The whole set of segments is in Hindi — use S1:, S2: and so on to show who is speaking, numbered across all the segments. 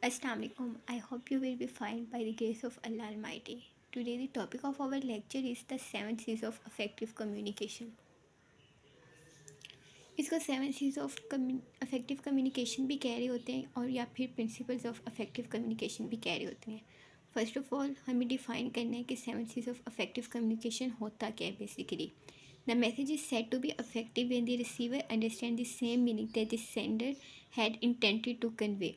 S1: Assalamu alaikum. I hope you will be fine by the grace of Allah Almighty. Today the topic of our lecture is the 7 C's of effective communication. इसको 7 C's ऑफ effective communication भी कह रहे होते हैं और या फिर प्रिंसिपल्स ऑफ effective communication भी कह रहे होते हैं. फर्स्ट ऑफ ऑल हमें डिफाइन करना है कि 7 C's ऑफ effective communication होता क्या है basically. The message is said to be effective when the receiver understands the same meaning that the sender had intended to convey.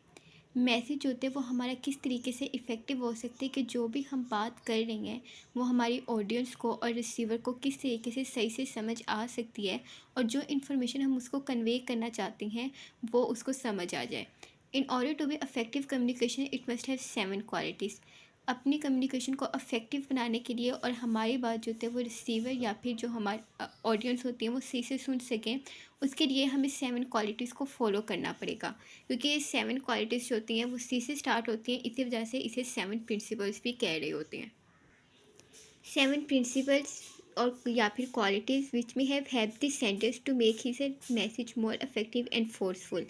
S1: Message होते हैं वो हमारा किस तरीके से इफ़ेक्टिव हो सकते हैं कि जो भी हम बात कर रहे हैं वो हमारी ऑडियंस को और रिसीवर को किस तरीके से सही से समझ आ सकती है और जो इन्फॉर्मेशन हम उसको कन्वे करना चाहते हैं वो उसको समझ आ जाए. In order to be effective communication it must have 7 qualities. अपनी कम्युनिकेशन को इफेक्टिव बनाने के लिए और हमारी बात जो होती है वो रिसीवर या फिर जो हमारे ऑडियंस होती है वो सही से सुन सकें, उसके लिए हमें 7 क्वालिटीज़ को फॉलो करना पड़ेगा. क्योंकि ये 7 क्वालिटीज़ जो होती हैं वो सी से स्टार्ट होती हैं, इसी वजह से इसे 7 प्रिंसिपल्स भी कह रहे होते हैं. 7 प्रिंसिपल्स और या फिर qualities which men have the sentence to make his message more effective and forceful.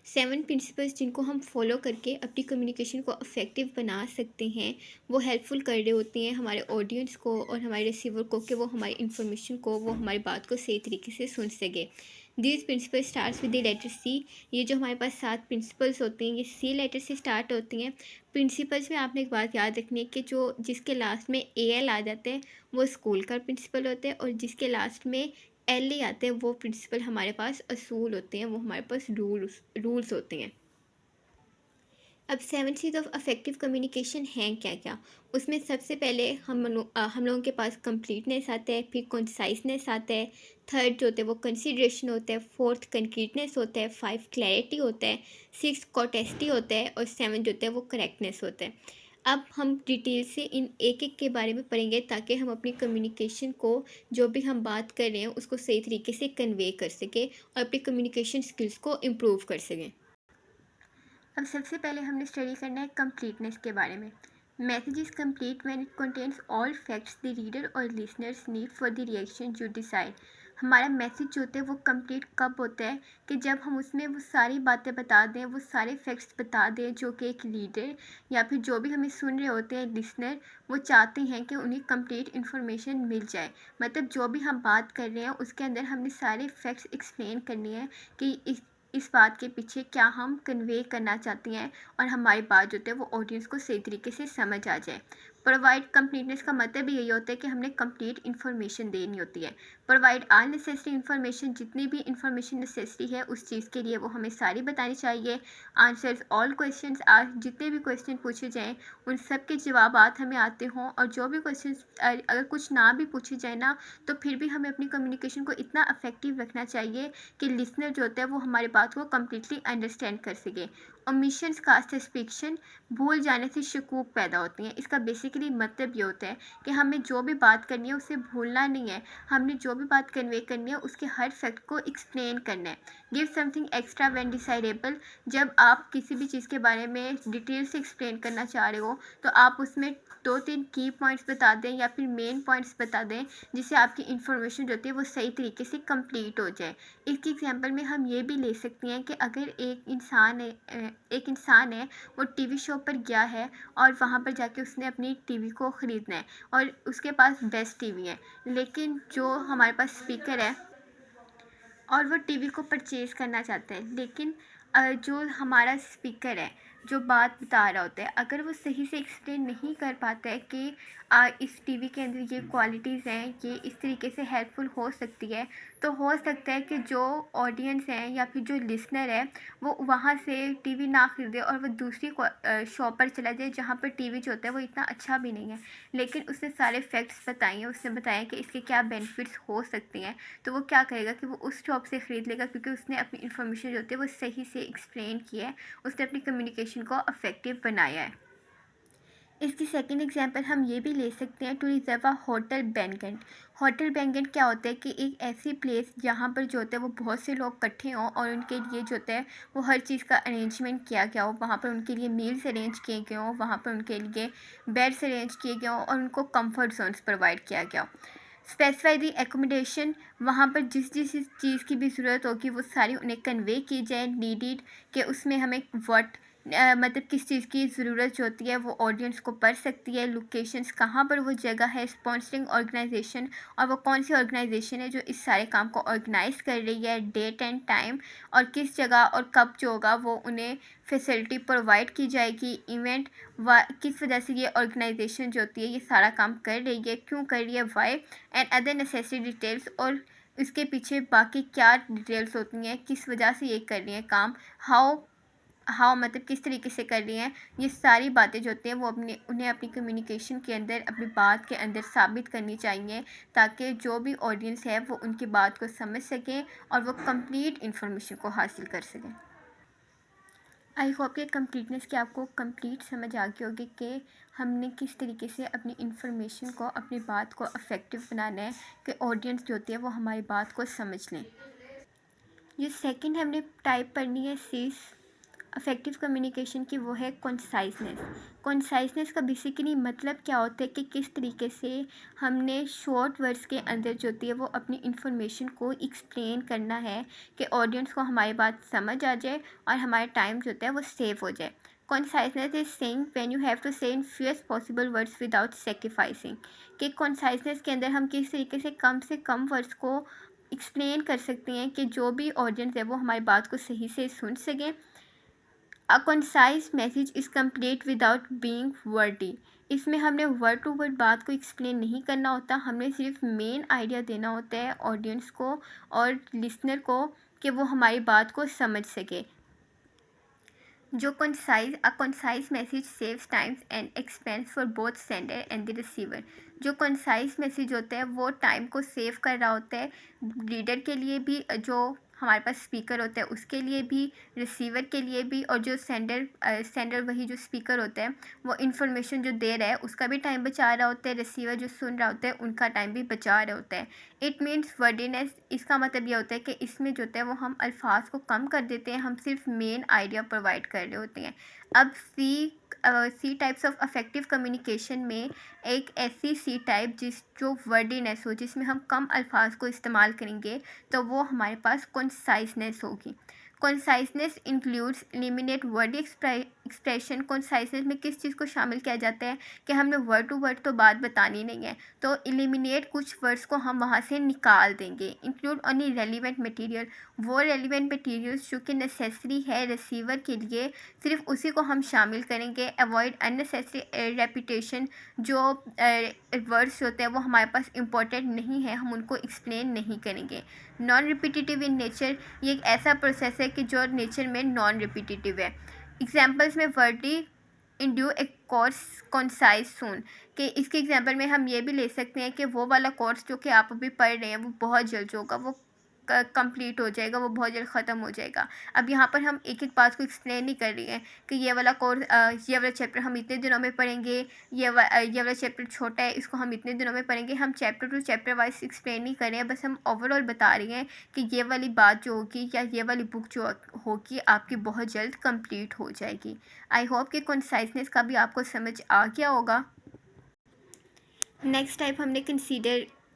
S1: 7 principles जिनको हम फॉलो करके अपनी कम्युनिकेशन को इफेक्टिव बना सकते हैं वो हेल्पफुल कर रहे होते हैं हमारे ऑडियंस को और हमारे रिसीवर को कि वो हमारी इन्फॉर्मेशन को वो हमारी बात को सही तरीके से सुन सके. These principle starts with the letter C. ये जो हमारे पास 7 प्रिंसिपल्स होते हैं ये सी लेटर से स्टार्ट होती हैं. प्रिंसिपल्स में आपने एक बात याद रखनी है कि जो जिसके लास्ट में ए एल आ जाते हैं वो स्कूल का प्रिंसिपल होते हैं और जिसके लास्ट में एल ही आते हैं वो प्रिंसिपल हमारे पास असूल होते हैं, वो हमारे पास रूल्स होते हैं. अब 7 C's ऑफ अफेक्टिव कम्युनिकेशन हैं क्या क्या. उसमें सबसे पहले हम लोगों के पास कंप्लीटनेस आता है, फिर कंसाइसनेस आता है, थर्ड जो होता है वो कंसिडरेशन होता है, फोर्थ कंक्रीटनेस होता है, 5 क्लैरिटी होता है, 6 कॉटेस्टी होता है और 7 जो होता है वो करेक्टनेस होता है. अब हम डिटेल से इन एक एक के बारे में पढ़ेंगे ताकि हम अपनी कम्युनिकेशन को जो भी हम बात कर रहे हैं उसको सही तरीके से कन्वे कर सकें और अपनी कम्युनिकेशन स्किल्स को इम्प्रूव कर सकें. अब सबसे पहले हमने स्टडी करना है कंप्लीटनेस के बारे में. Message is complete when it contains all facts the reader और listeners need for the reaction you decide. हमारा मैसेज जो होता है वो कंप्लीट कब होता है कि जब हम उसमें वो सारी बातें बता दें, वो सारे फैक्ट्स बता दें जो कि एक रीडर या फिर जो भी हमें सुन रहे होते हैं लिसनर वो चाहते हैं कि उन्हें कंप्लीट इन्फॉर्मेशन मिल जाए. मतलब जो भी हम बात कर रहे हैं उसके अंदर हमने सारे फैक्ट्स एक्सप्लेन करने हैं कि इस बात के पीछे क्या हम कन्वे करना चाहती हैं और हमारी बात जो है वो ऑडियंस को सही तरीके से समझ आ जाए. प्रोवाइड कंप्लीटनेस का मतलब भी यही होता है कि हमने कंप्लीट इन्फॉर्मेशन देनी होती है. प्रोवाइड आल नेसेसरी इन्फॉर्मेशन, जितनी भी इन्फॉर्मेशन नेसेसरी है उस चीज़ के लिए वो हमें सारी बतानी चाहिए. आंसर्स ऑल क्वेश्चंस, आज जितने भी क्वेश्चन पूछे जाएँ उन सब के जवाब हमें आते हों और जो भी क्वेश्चन अगर कुछ ना भी पूछे जाए ना तो फिर भी हमें अपनी कम्युनिकेशन को इतना इफेक्टिव रखना चाहिए कि लिसनर जो होता है वो हमारी बात को कम्प्लीटली अंडरस्टैंड कर सके. ओमिशंस का सस्पिक्शन, भूल जाने से शकूक पैदा होती हैं. इसका बेसिकली मतलब ये होता है कि हमें जो भी बात करनी है उसे भूलना नहीं है. हमने जो भी बात कन्वे करनी है उसके हर फैक्ट को एक्सप्लेन करना है. Give something extra when decidable. जब आप किसी भी चीज़ के बारे में डिटेल से एक्सप्लेन करना चाह रहे हो तो आप उसमें 2-3 की पॉइंट्स बता दें या फिर मेन पॉइंट्स बता दें जिससे आपकी इन्फॉर्मेशन जो होती है वो सही तरीके से कंप्लीट हो जाए. इसकी एग्जांपल में हम ये भी ले सकते हैं कि अगर एक इंसान है वो टीवी शो पर गया है और वहाँ पर जाके उसने अपनी टीवी को ख़रीदना है और उसके पास बेस्ट टीवी है, लेकिन जो हमारे पास स्पीकर है और वो टीवी को परचेज़ करना चाहते हैं, लेकिन जो हमारा स्पीकर है जो बात बता रहा होता है अगर वो सही से एक्सप्लेन नहीं कर पाता है कि इस टीवी के अंदर ये क्वालिटीज़ हैं, ये इस तरीके से हेल्पफुल हो सकती है, तो हो सकता है कि जो ऑडियंस हैं या फिर जो लिसनर है वो वहाँ से टीवी ना ख़रीदे और वो दूसरी शॉप पर चला जाए जहाँ पर टीवी जो होता है वो इतना अच्छा भी नहीं है, लेकिन उसने सारे फैक्ट्स बताए हैं, उसने बताया कि इसके क्या बेनिफिट्स हो सकते हैं. तो वो क्या करेगा कि वो उस शॉप से ख़रीद लेगा क्योंकि उसने अपनी इन्फॉर्मेशन जो होती है वो सही से एक्सप्लेन की है, उसने अपनी कम्युनिकेशन को इफेक्टिव बनाया है. इसकी सेकंड एग्जांपल हम ये भी ले सकते हैं to reserve a hotel banquet. Hotel banquet क्या होता है कि एक ऐसी प्लेस जहाँ पर जो होता है वो बहुत से लोग इकट्ठे हों और उनके लिए जो होता है वो हर चीज़ का अरेंजमेंट किया गया हो, वहाँ पर उनके लिए मील्स अरेंज किए गए हों, वहाँ पर उनके लिए बेड्स अरेंज किए गए हों और उनको कम्फर्ट जोन्स प्रोवाइड किया गया हो. स्पेसिफाई दी एकोमोडेशन, वहाँ पर जिस चीज़ की भी ज़रूरत होगी वो सारी उन्हें कन्वे की जाए. नीडिड कि उसमें हमें व्हाट मतलब किस चीज़ की ज़रूरत जो होती है वो ऑडियंस को पड़ सकती है, लोकेशंस कहाँ पर वो जगह है, स्पॉन्सरिंग ऑर्गेनाइजेशन और वो कौन सी ऑर्गेनाइजेशन है जो इस सारे काम को ऑर्गेनाइज कर रही है, डेट एंड टाइम और किस जगह और कब जो होगा वो उन्हें फैसिलिटी प्रोवाइड की जाएगी, इवेंट किस वजह से ये ऑर्गेनाइजेशन जो होती है ये सारा काम कर रही है, क्यों कर रही है, why and other necessary details और इसके पीछे बाकी क्या डिटेल्स होती हैं, किस वजह से ये कर रही हैं काम, हाउ मतलब किस तरीके से कर रही हैं, ये सारी बातें जो होती हैं वो उन्हें अपनी कम्युनिकेशन के अंदर, अपनी बात के अंदर साबित करनी चाहिए, ताकि जो भी ऑडियंस है वो उनकी बात को समझ सकें और वो कंप्लीट इन्फॉर्मेशन को हासिल कर सकें। आई होप कि कंप्लीटनेस की आपको कंप्लीट समझ आ गई होगी कि हमने किस तरीके से अपनी इन्फॉर्मेशन को, अपनी बात को इफ़ेक्टिव बनाना है कि ऑडियंस जो होती है वो हमारी बात को समझ लें। ये सेकंड हमने टाइप पढ़नी है सीस अफेक्टिव कम्युनिकेशन की, वो है कॉन्साइजनेस। कॉन्साइजनेस का बेसिकली मतलब क्या होता है कि किस तरीके से हमने शॉर्ट वर्ड्स के अंदर जो होती है वो अपनी इन्फॉर्मेशन को एक्सप्लेन करना है कि ऑडियंस को हमारी बात समझ आ जाए और हमारा टाइम जो होता है वो सेव हो जाए। Conciseness is saying when you have to say in fewest possible words without sacrificing, कि कॉन्साइजनेस के अंदर हम किस तरीके से कम वर्ड्स को एक्सप्लेन कर सकते हैं कि जो भी ऑडियंस है वो हमारी बात को सही से सुन सकें। अ concise message is complete without being Verde. इसमें हमने वर्ड टू वर्ड बात को एक्सप्लेन नहीं करना होता, हमने सिर्फ मेन आइडिया देना होता है ऑडियंस को और लिसनर को कि वो हमारी बात को समझ सके। जो concise message saves times and expense for both sender and the receiver. जो कंसाइज मैसेज होता है वो टाइम को सेव कर रहा होता है, रीडर के लिए भी, जो हमारे पास स्पीकर होता है उसके लिए भी, रिसीवर के लिए भी, और जो सेंडर वही जो स्पीकर होता है वो इन्फॉर्मेशन जो दे रहा है उसका भी टाइम बचा रहा होता है, रिसीवर जो सुन रहा होता है उनका टाइम भी बचा रहा होता है। इट मीन्स वर्डीनेस, इसका मतलब ये होता है कि इसमें जो होता है वो हम अल्फाज को कम कर देते हैं, हम सिर्फ मेन आइडिया प्रोवाइड कर रहे होते हैं। अब सी टाइप्स ऑफ अफेक्टिव कम्युनिकेशन में एक ऐसी सी टाइप जो वर्डीनेस हो, जिसमें हम कम अल्फाज को इस्तेमाल करेंगे, तो वो हमारे पास कॉन्साइजनेस होगी। कॉन्साइजनेस इंक्लूड्स एलिमिनेट वर्ड एक्सप्रेशन। कॉन्साइजनेस में किस चीज़ को शामिल किया जाता है कि हमने वर्ड टू वर्ड तो बात बतानी नहीं है, तो एलिमिनेट कुछ वर्ड्स को हम वहाँ से निकाल देंगे। इंक्लूड ओनली रेलिवेंट मटेरियल, वो रेलिवेंट मटेरियल्स जो कि नेसेसरी है रिसीवर के लिए, सिर्फ उसी को हम शामिल करेंगे। अवॉइड अननेसेसरी रेपिटेशन, जो वर्ड्स होते हैं वो हमारे पास इंपॉर्टेंट नहीं है, हम उनको एक्सप्लेन नहीं करेंगे। नॉन रिपीटिटिव इन नेचर, ये एक ऐसा प्रोसेस है कि जो नेचर में नॉन रिपीटिटिव है। एग्जाम्पल्स में wordy in due a course concise soon, कि इसके एग्जाम्पल में हम ये भी ले सकते हैं कि वो वाला कोर्स जो कि आप अभी पढ़ रहे हैं वो बहुत जल्द होगा, वो कंप्लीट हो जाएगा, वो बहुत जल्द ख़त्म हो जाएगा। अब यहाँ पर हम एक एक बात को एक्सप्लेन नहीं कर रही हैं कि ये वाला ये वाला चैप्टर हम इतने दिनों में पढ़ेंगे, ये वाला चैप्टर छोटा है इसको हम इतने दिनों में पढ़ेंगे। हम chapter two chapter wise explain नहीं कर रहे हैं, बस हम ओवरऑल बता रही हैं कि ये वाली बात जो होगी या ये वाली बुक जो होगी आपकी बहुत जल्द कंप्लीट हो जाएगी। आई होप कि कंसाइजनेस का भी आपको समझ आ गया होगा। नेक्स्ट टाइप हमने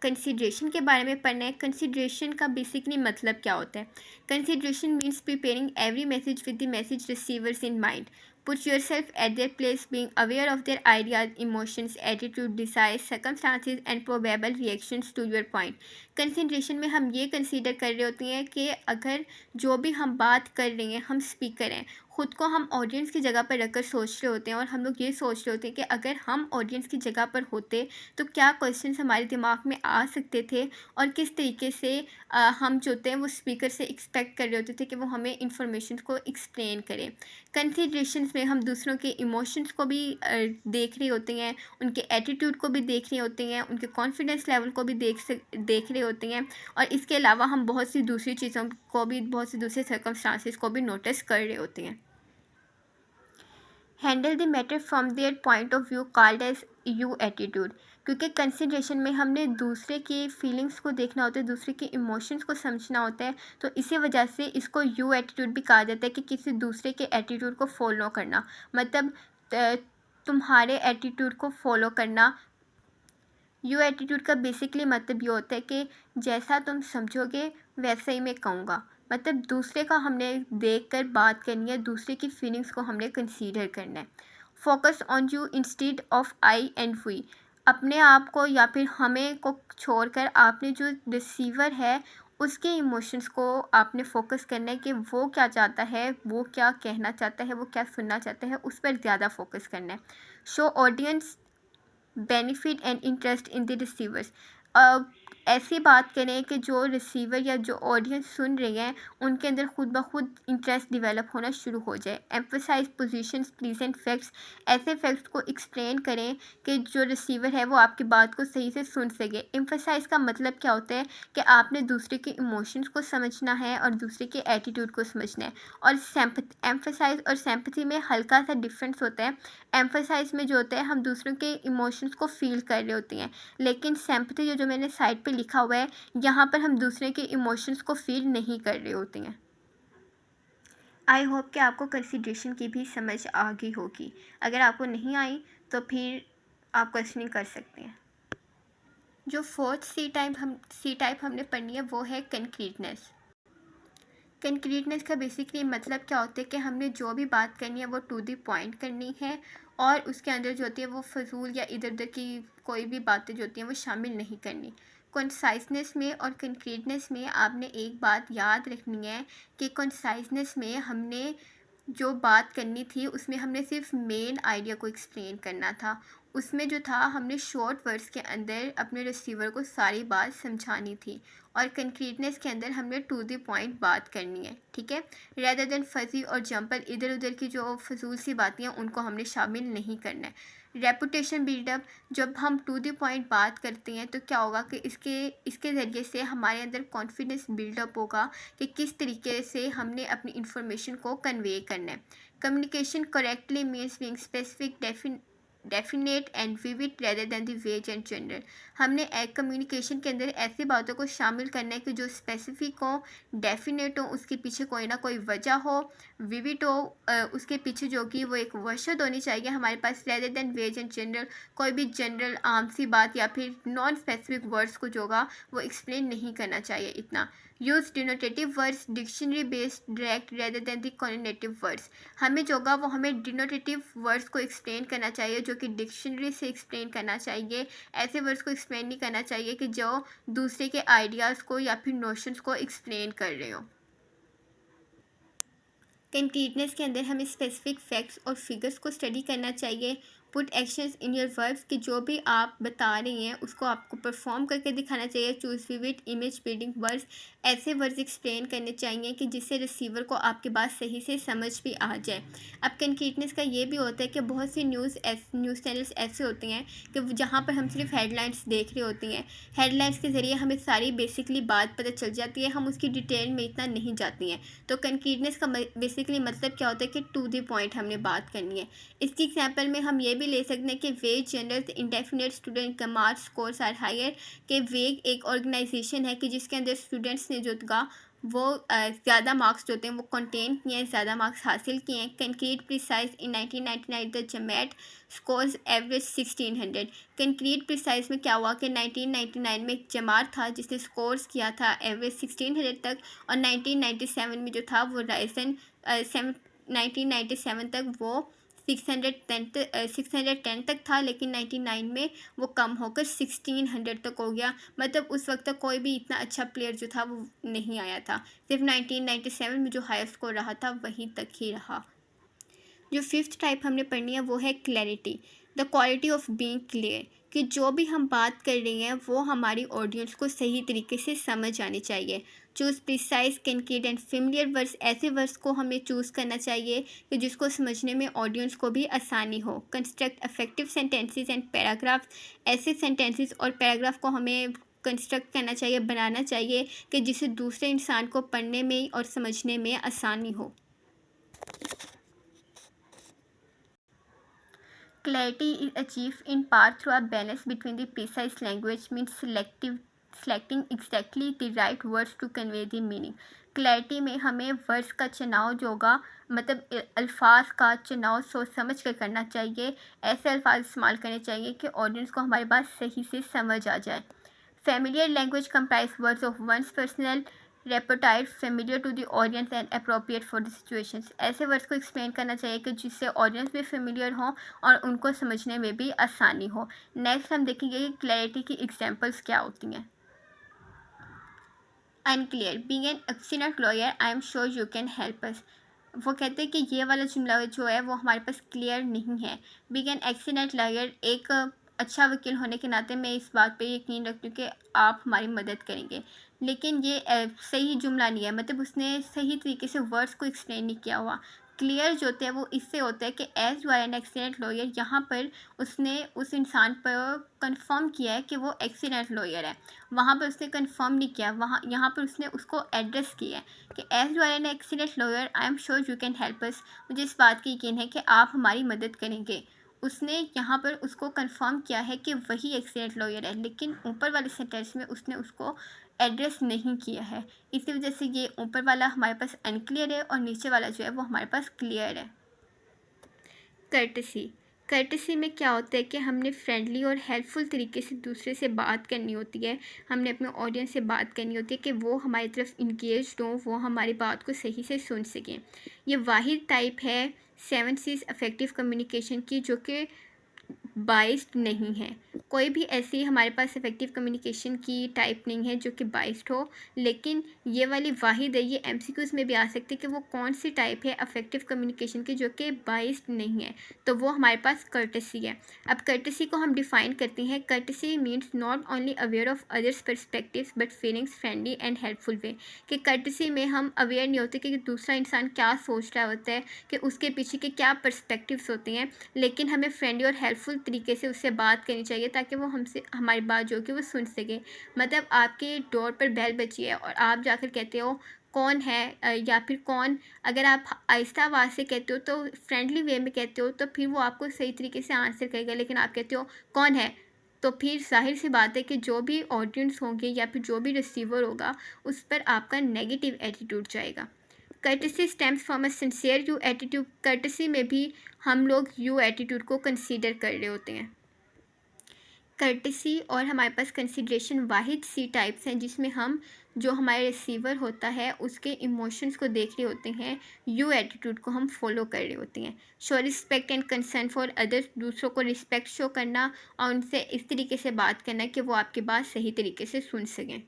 S1: कंसिडरेशन के बारे में पढ़ना है। कंसिडरेशन का बेसिकली मतलब क्या होता है? Consideration means preparing every message with the message receiver's in mind. Put yourself at their place, being aware of their ideas, emotions, attitude, desires, circumstances and probable reactions to your point. Consideration में हम ये कंसीडर कर रहे होते हैं कि अगर जो भी हम बात कर रहे हैं, हम स्पीकर हैं, ख़ुद को हम ऑडियंस की जगह पर रखकर सोच रहे होते हैं और हम लोग ये सोच रहे होते हैं कि अगर हम ऑडियंस की जगह पर होते तो क्या क्वेश्चंस हमारे दिमाग में आ सकते थे और किस तरीके से हम जो होते हैं वो स्पीकर से एक्सपेक्ट कर रहे होते थे कि वो हमें इंफॉर्मेशन को एक्सप्लेन करें। कंसिडरेशंस में हम दूसरों के इमोशंस को भी देख रहे होते हैं, उनके एटीट्यूड को भी देख रहे होते हैं, उनके कॉन्फिडेंस लेवल को भी देख रहे होते हैं, और इसके अलावा हम बहुत सी दूसरी चीज़ों को भी, बहुत सी दूसरे सर्कमस्टांसेस को भी नोटिस कर रहे होते हैं। Handle the matter from their point of view called as you attitude, क्योंकि कंसिडरेशन में हमने दूसरे की फीलिंग्स को देखना होता है, दूसरे के इमोशंस को समझना होता है, तो इसी वजह से इसको यू एटीट्यूड भी कहा जाता है कि किसी दूसरे के एटीट्यूड को फॉलो करना, मतलब तुम्हारे एटीट्यूड को फॉलो करना। यू एटीट्यूड का बेसिकली मतलब ये होता है कि जैसा तुम समझोगे वैसा ही मैं कहूँगा, मतलब दूसरे का हमने देख कर बात करनी है, दूसरे की फीलिंग्स को हमने कंसीडर करना है। Focus on you instead of I and we. अपने आप को या फिर हमें को छोड़कर आपने जो रिसीवर है उसके इमोशंस को आपने फोकस करना है कि वो क्या चाहता है, वो क्या कहना चाहता है, वो क्या सुनना चाहता है, उस पर ज़्यादा फोकस करना है। Show audience benefit and interest in the receivers. ऐसी बात करें कि जो रिसीवर या जो ऑडियंस सुन रही है उनके अंदर खुद ब खुद इंटरेस्ट डेवलप होना शुरू हो जाए। Emphasize positions present facts. ऐसे फैक्ट्स को एक्सप्लेन करें कि जो रिसीवर है वो आपकी बात को सही से सुन सके। एम्फसाइज का मतलब क्या होता है कि आपने दूसरे के इमोशंस को समझना है और दूसरे के एटीट्यूड को समझना है। और एम्फसाइज और सिंपैथी में हल्का सा डिफरेंस होता है। एम्फसाइज में जो होता है हम दूसरों के इमोशंस को फील कर रहे होते हैं, लेकिन सिंपैथी जो मैंने साइड पे लिखा हुआ है यहाँ पर हम दूसरे के इमोशंस को फील नहीं कर रहे होते हैं। आई होप कि आपको कंसिडरेशन की भी समझ आ गई होगी। अगर आपको नहीं आई तो फिर आप क्वेश्चनिंग कर सकते हैं। जो फोर्थ सी टाइप हमने पढ़नी है वो है कंक्रीटनेस। कंक्रीटनेस का बेसिकली मतलब क्या होता है कि हमने जो भी बात करनी है वो टू द पॉइंट करनी है और उसके अंदर जो होती है वो फजूल या इधर उधर की कोई भी बातें जो होती हैं वो शामिल नहीं करनी। कंसाइजनेस में और कंक्रीटनेस में आपने एक बात याद रखनी है कि कंसाइजनेस में हमने जो बात करनी थी उसमें हमने सिर्फ मेन आइडिया को एक्सप्लेन करना था। उसमें जो था हमने शॉर्ट वर्ड्स के अंदर अपने रिसीवर को सारी बात समझानी थी। और कंक्रीटनेस के अंदर हमने टू द पॉइंट बात करनी है, ठीक है। रेदर देन फजी और जंपल, इधर उधर की जो फजूल सी बातें हैं उनको हमने शामिल नहीं करना है। रेपुटेशन बिल्डअप, जब हम टू द पॉइंट बात करते हैं तो क्या होगा कि इसके ज़रिए से हमारे अंदर कॉन्फिडेंस बिल्डअप होगा कि किस तरीके से हमने अपनी इंफॉर्मेशन को कन्वे करना है। Communication correctly means being specific, definite and vivid rather than the ways and general. हमने कम्युनिकेशन के अंदर ऐसी बातों को शामिल करना है कि जो स्पेसिफिक हो, डेफिनेट हो, उसके पीछे कोई ना कोई वजह हो, विविड हो, उसके पीछे जो कि वो एक वशद होनी चाहिए हमारे पास, rather than vague and general. कोई भी जनरल आम सी बात या फिर नॉन स्पेसिफिक वर्ड्स को जो होगा वो एक्सप्लेन नहीं करना चाहिए इतना। Use denotative words, dictionary based direct rather than the connotative words. हमें जो होगा वो हमें डिनोटेटिव वर्ड्स को एक्सप्लेन करना चाहिए जो कि डिक्शनरी से एक्सप्लेन करना चाहिए। ऐसे वर्ड्स को एक्सप्लेन नहीं करना चाहिए कि जो दूसरे के आइडियाज़ को या फिर नोशंस को एक्सप्लेन कर रहे हो। कंक्रीटनेस के अंदर हमें स्पेसिफिक फैक्ट्स और फिगर्स को स्टडी करना चाहिए। Put actions in your verbs, कि जो भी आप बता रही हैं उसको आपको परफॉर्म करके दिखाना चाहिए। Choose vivid image building words, ऐसे वर्ड्स एक्सप्लेन करने चाहिए कि जिससे रिसीवर को आपकी बात सही से समझ भी आ जाए। अब कंक्रीटनेस का ये भी होता है कि बहुत सी न्यूज़ चैनल्स ऐसे होते हैं कि जहाँ पर हम सिर्फ हेडलाइंस देख रही होती हैं। हेडलाइंस के ज़रिए हमें सारी बेसिकली बात पता चल जाती है, हम उसकी डिटेल में इतना नहीं जाती हैं। तो कंक्रीटनेस का बेसिकली मतलब क्या होता है कि टू द पॉइंट हमने बात करनी है। इसकी एग्जांपल में हम ये भी ले सकते हैं कि वेग जनरल इंडेफिनेट स्टूडेंट का मार्क्स स्कोर्स आर हायर, कि वेग एक ऑर्गेनाइजेशन है कि जिसके अंदर स्टूडेंट्स ने जो का वो ज़्यादा मार्क्स जो होते हैं वो कंटेन किए हैं, ज़्यादा मार्क्स हासिल किए हैं। Concrete precise in 1999 the GMAT scores average 1600। Concrete precise में क्या हुआ कि 1999 में एक जमात था जिसने स्कोर्स किया था एवरेज 1600 तक, और 1997 में जो था वो राइजन 1997 तक वो 610 तक था, लेकिन 99 में वो कम होकर 1600 तक हो गया। मतलब उस वक्त तक कोई भी इतना अच्छा प्लेयर जो था वो नहीं आया था, सिर्फ 1997 में जो हाई स्कोर रहा था वहीं तक ही रहा। जो फिफ्थ टाइप हमने पढ़नी है वो है clarity, the quality of being clear, कि जो भी हम बात कर रहे हैं वो हमारी ऑडियंस को सही तरीके से समझ आनी चाहिए। Choose precise concrete and familiar words, ऐसे वर्ड्स को हमें चूज़ करना चाहिए कि जिसको समझने में ऑडियंस को भी आसानी हो। Construct effective sentences and paragraphs, ऐसे सेंटेंसेस और पैराग्राफ को हमें कंस्ट्रक्ट करना चाहिए, बनाना चाहिए कि जिससे दूसरे इंसान को पढ़ने में और समझने में आसानी हो। Clarity is achieved in part through a balance between the precise language, means selecting exactly the right words to convey the meaning. Clarity में हमें वर्ड्स का चुनाव जो होगा, मतलब अल्फाज का चुनाव सोच समझ कर करना चाहिए। ऐसे अल्फाज इस्तेमाल करने चाहिए कि ऑडियंस को हमारी बात सही से समझ आ जाए। Familiar language comprise words of one's personal repertoire, familiar to the audience and appropriate for the situations. ऐसे वर्ड्स को एक्सप्लेन करना चाहिए कि जिससे ऑडियंस भी फेमिलियर हो और उनको समझने में भी आसानी हो। नेक्स्ट हम देखेंगे कि क्लैरिटी की एग्जांपल्स क्या होती हैं। Unclear, being an excellent lawyer I am sure you can help अस। वो कहते हैं कि ये वाला जुमला जो है वो हमारे पास क्लियर नहीं है। बीइंग एन एक्सीलेंट लॉयर, एक अच्छा वकील होने के नाते मैं इस बात पे यकीन रखती हूँ कि आप हमारी मदद करेंगे। लेकिन ये सही जुमला नहीं है, मतलब उसने सही तरीके से वर्ड्स को एक्सप्लेन नहीं किया हुआ। क्लियर जो होता है वो इससे होता है कि as you are an excellent lawyer, यहाँ पर उसने उस इंसान पर कंफर्म किया है कि वो एक्सीलेंट लॉयर है। वहाँ पर उसने कंफर्म नहीं किया, वहाँ यहाँ पर उसने उसको एड्रेस किया है कि as you are an excellent lawyer I am sure you can help us. मुझे इस बात की यकीन है कि आप हमारी मदद करेंगे। उसने यहाँ पर उसको कंफर्म किया है कि वही एक्सीलेंट लॉयर है, लेकिन ऊपर वाले सेंटेंस में उसने उसको एड्रेस नहीं किया है। इसी वजह से ये ऊपर वाला हमारे पास अनक्लियर है और नीचे वाला जो है वो हमारे पास क्लियर है। कर्टसी, कर्टसी में क्या होता है कि हमने फ्रेंडली और हेल्पफुल तरीके से दूसरे से बात करनी होती है। हमने अपने ऑडियंस से बात करनी होती है कि वो हमारी तरफ इंगेज्ड हों, वो हमारी बात को सही से सुन सकें। ये वाहिद टाइप है 7 C's इफ़ेक्टिव कम्युनिकेशन की, जो कि बाइस्ड नहीं है। कोई भी ऐसी हमारे पास इफ़ेक्टिव कम्युनिकेशन की टाइप नहीं है जो कि बाइस्ड हो, लेकिन ये वाली वाहिद है। ये एमसीक्यूज़ में भी आ सकती है कि वो कौन सी टाइप है इफ़ेक्टिव कम्युनिकेशन की जो कि बाइस्ड नहीं है, तो वो हमारे पास कर्टेसी है। अब कर्टेसी को हम डिफ़ाइन करते हैं। Courtesy means not only aware of others perspectives but feelings friendly and helpful way. कि कर्टेसी में हम अवेयर नहीं होते कि दूसरा इंसान क्या सोच रहा होता है, कि उसके पीछे के क्या पर्सपेक्टिव्स होते हैं, लेकिन हमें फ्रेंडली और हेल्पफुल तरीके से उससे बात करनी चाहिए ताकि वो हमसे हमारी बात जो कि वो सुन सके। मतलब आपके डोर पर बेल बजी है और आप जाकर कहते हो कौन है, या फिर कौन, अगर आप आहिस्ता आवाज़ से कहते हो तो फ्रेंडली वे में कहते हो तो फिर वो आपको सही तरीके से आंसर करेगा। लेकिन आप कहते हो कौन है, तो फिर ज़ाहिर सी बात है कि जो भी ऑडियंस होंगे या फिर जो भी रिसीवर होगा उस पर आपका नेगेटिव एटीट्यूड जाएगा। Courtesy stems from a sincere you attitude. Courtesy में भी हम लोग यू एटीट्यूड को कंसीडर कर रहे होते हैं। कर्टसी और हमारे पास कंसिडरेशन वाहिद सी टाइप्स हैं जिसमें हम जो हमारे रिसीवर होता है उसके इमोशंस को देख रहे होते हैं, यू एटीट्यूड को हम फॉलो कर रहे होते हैं। Show respect and concern for others, दूसरों को रिस्पेक्ट शो करना और उनसे इस तरीके से बात करना कि वो आपकी बात सही तरीके से सुन सकें।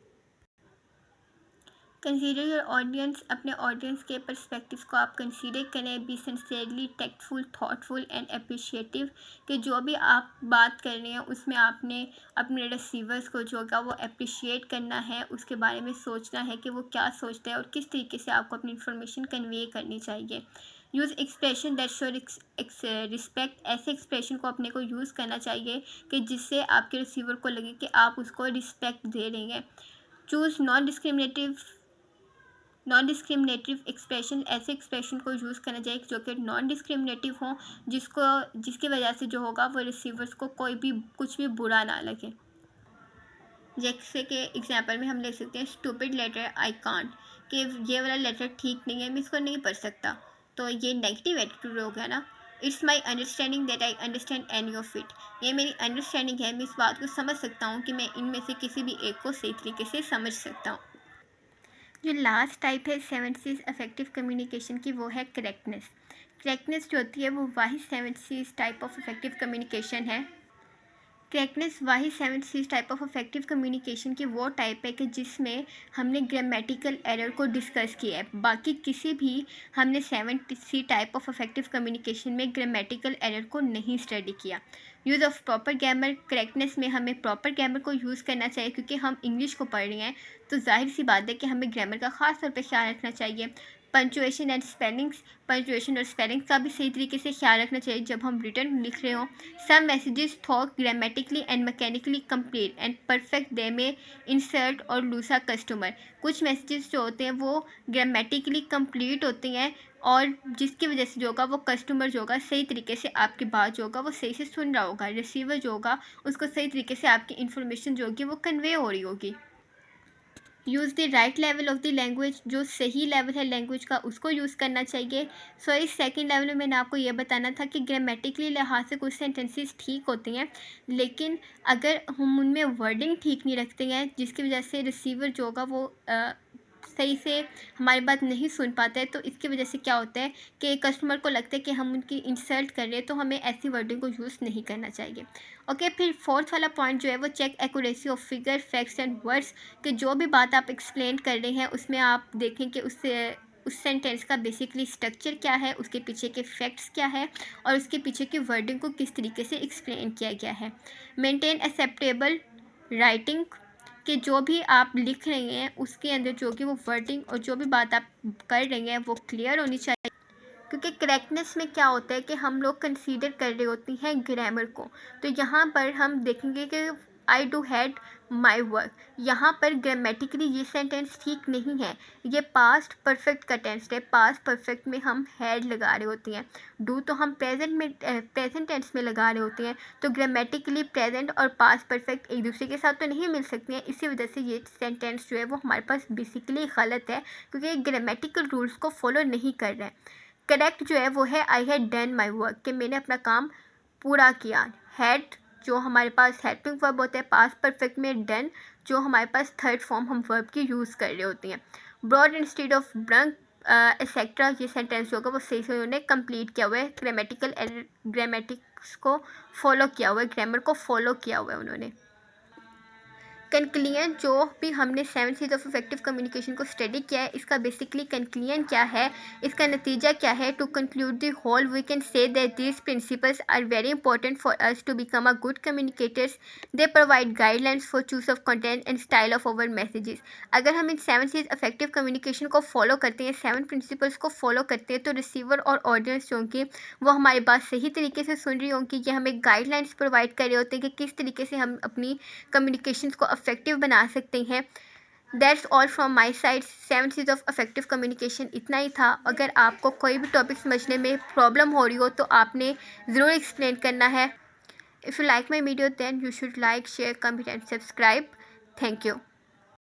S1: कंसीडर योर ऑडियंस, अपने ऑडियंस के पर्सपेक्टिव को आप कंसीडर करें। Be sincerely tactful, thoughtful and appreciative, कि जो भी आप बात कर रहे हैं उसमें आपने अपने रिसीवर्स को जो होगा वो अप्रिशिएट करना है, उसके बारे में सोचना है कि वो क्या सोचता है और किस तरीके से आपको अपनी इन्फॉर्मेशन कन्वे करनी चाहिए। Use expression that show respect, ऐसे एक्सप्रेशन को अपने को यूज़ करना चाहिए कि जिससे आपके रिसीवर को लगे कि आप उसको रिस्पेक्ट दे रहे हैं। चूज़ नॉन डिस्क्रिमिनेटिव एक्सप्रेशन, ऐसे एक्सप्रेशन को यूज़ करना चाहिए जो कि नॉन डिस्क्रिमिनेटिव हो, जिसकी वजह से जो होगा वो रिसीवर्स को कोई भी कुछ भी बुरा ना लगे। जैसे कि एग्जांपल में हम ले सकते हैं स्टूपिड लेटर आई कांट, कि ये वाला लेटर ठीक नहीं है, मैं इसको नहीं पढ़ सकता, तो ये नेगेटिव एटीट्यूड हो गया ना। It's my understanding that I understand any of it, ये मेरी अंडरस्टैंडिंग है, मैं इस बात को समझ सकता हूँ कि मैं इनमें से किसी भी एक को सही तरीके से समझ सकता हूँ। जो लास्ट टाइप है 7 C's इफेक्टिव कम्युनिकेशन की, वो है करेक्टनेस। करेक्टनेस जो होती है वो वाही 7 C's type of effective communication है। करेक्टनेस वाही 7 C's type of effective communication की वो टाइप है कि जिसमें हमने ग्रामेटिकल एरर को डिस्कस किया है। बाकी किसी भी हमने 7 C type of effective communication में ग्रामेटिकल एरर को नहीं स्टडी किया। Use of proper grammar, correctness में हमें प्रॉपर ग्रामर को यूज़ करना चाहिए क्योंकि हम इंग्लिश को पढ़ रहे हैं, तो जाहिर सी बात है कि हमें ग्रामर का ख़ास तौर पे ख्याल रखना चाहिए। पंचुएशन एंड स्पेलिंग्स, पंचुएशन और स्पेलिंग्स का भी सही तरीके से ख्याल रखना चाहिए जब हम रिटर्न लिख रहे हों। Some messages thought grammatically and mechanically complete and perfect, they में इंसर्ट और लूसा कस्टमर। कुछ मैसेजेस जो होते हैं वो ग्रामेटिकली कंप्लीट होते हैं और जिसकी वजह से जो होगा वो कस्टमर जो होगा सही तरीके से आपकी बात जो होगा वो सही से सुन रहा होगा, रिसीवर जो होगा उसको सही तरीके से आपकी इन्फॉर्मेशन जो होगी वो कन्वे हो रही होगी। Use the right level of the language, जो सही लेवल है लैंग्वेज का उसको यूज़ करना चाहिए। सो इस सेकंड लेवल में मैंने आपको ये बताना था कि ग्रामेटिकली लिहाज से कुछ सेंटेंसेस ठीक होती हैं, लेकिन अगर हम उनमें वर्डिंग ठीक नहीं रखते हैं जिसकी वजह से रिसीवर जो होगा वो सही से हमारी बात नहीं सुन पाता है, तो इसकी वजह से क्या होता है कि कस्टमर को लगता है कि हम उनकी इंसल्ट कर रहे हैं, तो हमें ऐसी वर्डिंग को यूज़ नहीं करना चाहिए। ओके, फिर फोर्थ वाला पॉइंट जो है वो check accuracy of figure, facts and words, कि जो भी बात आप एक्सप्लेन कर रहे हैं उसमें आप देखें कि उस सेंटेंस का बेसिकली स्ट्रक्चर क्या है, उसके पीछे के फैक्ट्स क्या है और उसके पीछे की वर्डिंग को किस तरीके से एक्सप्लेन किया गया है। मेंटेन एक्सेप्टेबल राइटिंग, कि जो भी आप लिख रहे हैं उसके अंदर जो कि वो वर्डिंग और जो भी बात आप कर रहे हैं वो क्लियर होनी चाहिए, क्योंकि करेक्टनेस में क्या होता है कि हम लोग कंसीडर कर रहे होती हैं ग्रामर को। तो यहाँ पर हम देखेंगे कि I do had my work, यहाँ पर ग्रामेटिकली ये सेंटेंस ठीक नहीं है, ये पास्ट परफेक्ट का टेंस है। पास्ट परफेक्ट में हम हैड लगा रहे होती हैं, डू तो हम प्रेजेंट टेंस में लगा रहे होते हैं। तो ग्रामेटिकली प्रेजेंट और पास्ट परफेक्ट एक दूसरे के साथ तो नहीं मिल सकती हैं, इसी वजह से ये सेंटेंस जो है वो हमारे पास बेसिकली गलत है, क्योंकि ग्रामेटिकल रूल्स को फॉलो नहीं कर रहे हैं। करेक्ट जो है वो है I had done my work, कि मैंने अपना काम पूरा किया। हैड जो हमारे पास हेल्पिंग वर्ब होता है पास्ट परफेक्ट में, डन जो हमारे पास थर्ड फॉर्म हम वर्ब की यूज़ कर रहे होती हैं। ब्रॉड इंस्टेड ऑफ ब्रंक एक्सेट्रा, ये सेंटेंस होगा वो सही से उन्होंने कंप्लीट किया हुआ है, ग्रामेटिक्स को फॉलो किया हुआ है, ग्रामर को फॉलो किया हुआ है उन्होंने। कंक्लूजन, जो भी हमने 7 C's ऑफ इफेक्टिव कम्युनिकेशन को स्टडी किया है, इसका बेसिकली कंक्लूजन क्या है, इसका नतीजा क्या है। To conclude the whole we can say that these principles are very important for us to become a good communicators. They provide guidelines for choose of content and style of our messages. अगर हम इन 7 C's इफेक्टिव कम्युनिकेशन को फॉलो करते हैं, 7 प्रिंसिपल्स को फॉलो करते हैं, तो रिसीवर और ऑडियंस जो कि वो हमारी बात सही तरीके से सुन रही होंगी, ये हमें गाइडलाइंस प्रोवाइड कर रहे होते हैं कि किस तरीके से हम अपनी कम्युनिकेशन को इफेक्टिव बना सकते हैं। That's all from my side. 7 C's of effective communication इतना ही था। अगर आपको कोई भी टॉपिक समझने में प्रॉब्लम हो रही हो तो आपने ज़रूर एक्सप्लेन करना है। If you like my video then you should like, share, comment and subscribe. Thank you.